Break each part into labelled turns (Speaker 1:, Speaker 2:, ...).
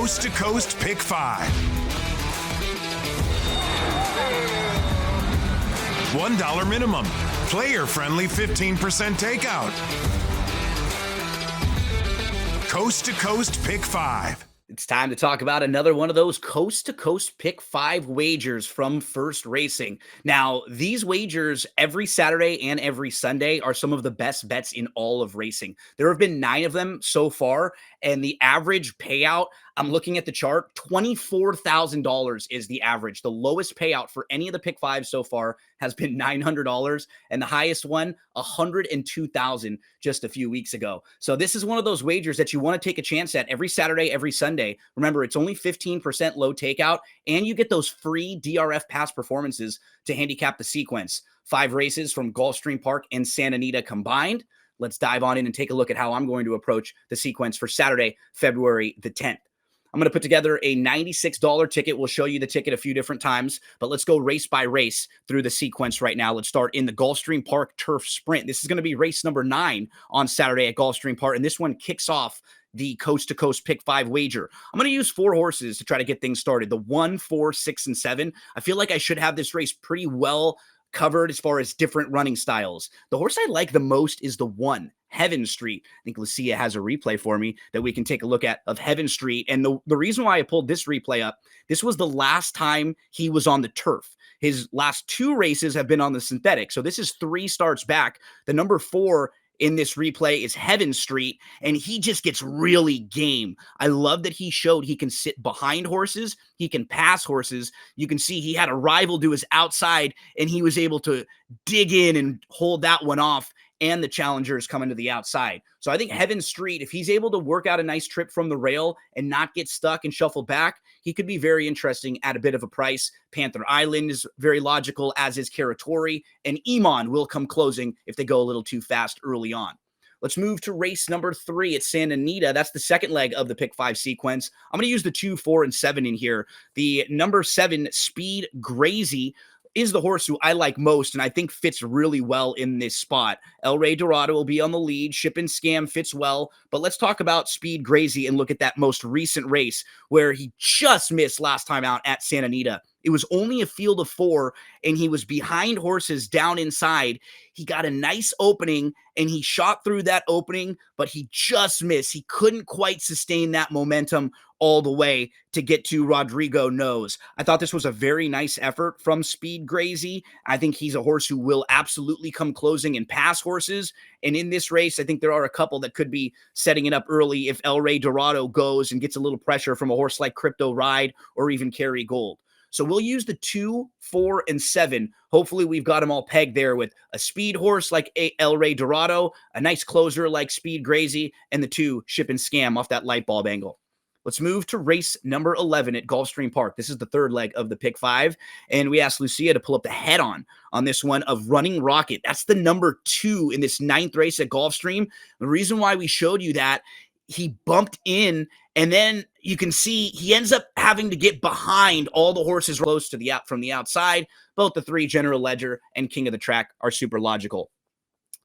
Speaker 1: Coast to Coast Pick 5. $1 minimum. Player-friendly 15% takeout. Coast to Coast Pick 5.
Speaker 2: It's time to talk about another one of those coast-to-coast pick 5 wagers from First Racing. Now, these wagers every Saturday and every Sunday are some of the best bets in all of racing. There have been 9 of them so far, and the average payout, I'm looking at the chart, $24,000 is the average. The lowest payout for any of the pick 5 so far has been $900, and the highest one, $102,000 just a few weeks ago. So this is one of those wagers that you want to take a chance at every Saturday, every Sunday. Remember, it's only 15% low takeout, and you get those free DRF pass performances to handicap the sequence. 5 races from Gulfstream Park and Santa Anita combined. Let's dive on in and take a look at how I'm going to approach the sequence for Saturday, February the 10th. I'm going to put together a $96 ticket. We'll show you the ticket a few different times, but let's go race by race through the sequence right now. Let's start in the Gulfstream Park Turf Sprint. This is going to be race number 9 on Saturday at Gulfstream Park, and this one kicks off the coast-to-coast pick 5 wager. I'm going to use 4 horses to try to get things started. The 1, 4, 6, and 7. I feel like I should have this race pretty well covered as far as different running styles. The horse I like the most is the 1, Heaven Street. I think Lucia has a replay for me that we can take a look at of Heaven Street. And the reason why I pulled this replay up, this was the last time he was on the turf. His last 2 races have been on the synthetic. So this is 3 starts back. The number 4 in this replay is Heaven Street, and he just gets really game. I love that he showed he can sit behind horses. He can pass horses. You can see he had a rival to his outside, and he was able to dig in and hold that one off, and the challengers coming to the outside. So I think Heaven Street, if he's able to work out a nice trip from the rail and not get stuck and shuffle back, he could be very interesting at a bit of a price. Panther Island is very logical, as is Karatori, and Iman will come closing if they go a little too fast early on. Let's move to race number 3 at Santa Anita. That's the second leg of the pick 5 sequence. I'm going to use the 2, 4, and 7 in here. The number 7, Speed Grazy, is the horse who I like most and I think fits really well in this spot. El Rey Dorado will be on the lead. Ship and Scam fits well. But let's talk about Speed Grazy and look at that most recent race where he just missed last time out at Santa Anita. It was only a field of 4, and he was behind horses down inside. He got a nice opening, and he shot through that opening, but he just missed. He couldn't quite sustain that momentum all the way to get to Rodrigo Nose. I thought this was a very nice effort from Speed Grazy. I think he's a horse who will absolutely come closing and pass horses. And in this race, I think there are a couple that could be setting it up early if El Rey Dorado goes and gets a little pressure from a horse like Crypto Ride or even Carry Gold. So we'll use the 2, 4, and 7. Hopefully we've got them all pegged there with a speed horse like El Rey Dorado, a nice closer like Speed Grazy, and the 2, Ship and Scam off that light bulb angle. Let's move to race number 11 at Gulfstream Park. This is the 3rd leg of the pick 5, and we asked Lucia to pull up the head-on this one of Running Rocket. That's the number 2 in this 9th race at Gulfstream. The reason why we showed you that, he bumped in, and then you can see he ends up having to get behind all the horses close to from the outside. Both the 3, General Ledger and King of the Track, are super logical.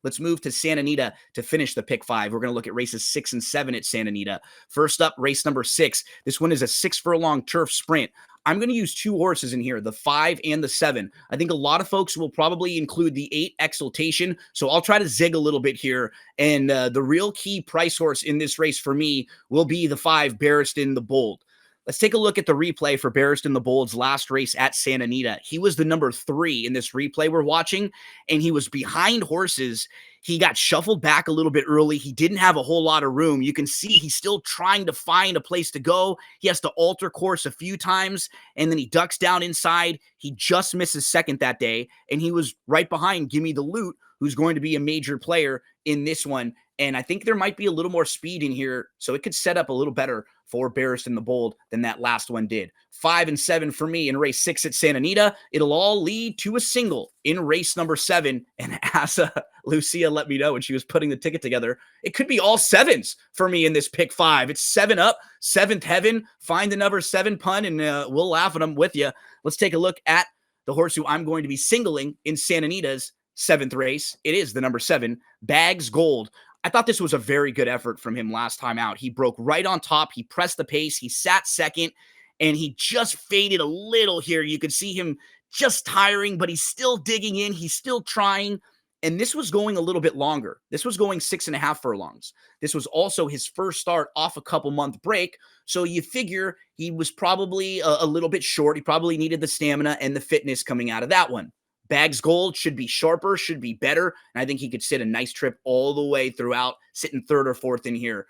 Speaker 2: Let's move to Santa Anita to finish the pick 5. We're going to look at races 6 and 7 at Santa Anita. First up, race number 6. This one is a 6-furlong turf sprint. I'm going to use 2 horses in here, the 5 and the 7. I think a lot of folks will probably include the 8 Exultation, so I'll try to zig a little bit here. And the real key price horse in this race for me will be the 5, Barristan the Bold. Let's take a look at the replay for Barristan the Bold's last race at Santa Anita. He was the number 3 in this replay we're watching, and he was behind horses. He got shuffled back a little bit early. He didn't have a whole lot of room. You can see he's still trying to find a place to go. He has to alter course a few times, and then he ducks down inside. He just misses second that day, and he was right behind Gimme the Loot, who's going to be a major player in this one. And I think there might be a little more speed in here, so it could set up a little better for Barristan the Bold than that last one did. 5 and 7 for me in race 6 at Santa Anita. It'll all lead to a single in race number 7. And as Lucia let me know when she was putting the ticket together, it could be all 7s for me in this pick 5. It's 7 up, 7th heaven. Find the number 7 pun, and we'll laugh at them with you. Let's take a look at the horse who I'm going to be singling in Santa Anita's 7th race. It is the number 7, Bags Gold. I thought this was a very good effort from him last time out. He broke right on top. He pressed the pace. He sat second, and he just faded a little here. You could see him just tiring, but he's still digging in. He's still trying. And this was going a little bit longer. This was going 6.5 furlongs. This was also his first start off a couple month break. So you figure he was probably a little bit short. He probably needed the stamina and the fitness coming out of that one. Bags Gold should be sharper, should be better. And I think he could sit a nice trip all the way throughout, sitting third or fourth in here.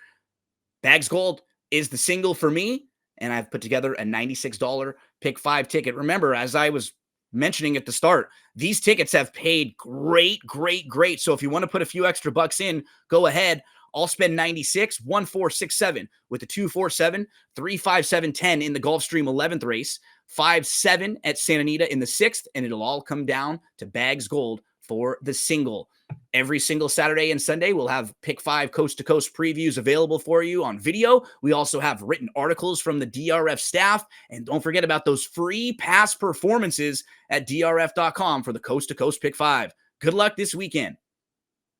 Speaker 2: Bags Gold is the single for me. And I've put together a $96 pick 5 ticket. Remember, as I was mentioning at the start, these tickets have paid great. So if you want to put a few extra bucks in, go ahead. I'll spend 96, 1467 with the 247, 35710 in the Gulfstream 11th race, 5-7 at Santa Anita in the 6th, and it'll all come down to Bags Gold for the single. Every single Saturday and Sunday, we'll have Pick 5 coast-to-coast previews available for you on video. We also have written articles from the DRF staff. And don't forget about those free past performances at drf.com for the coast-to-coast Pick 5. Good luck this weekend.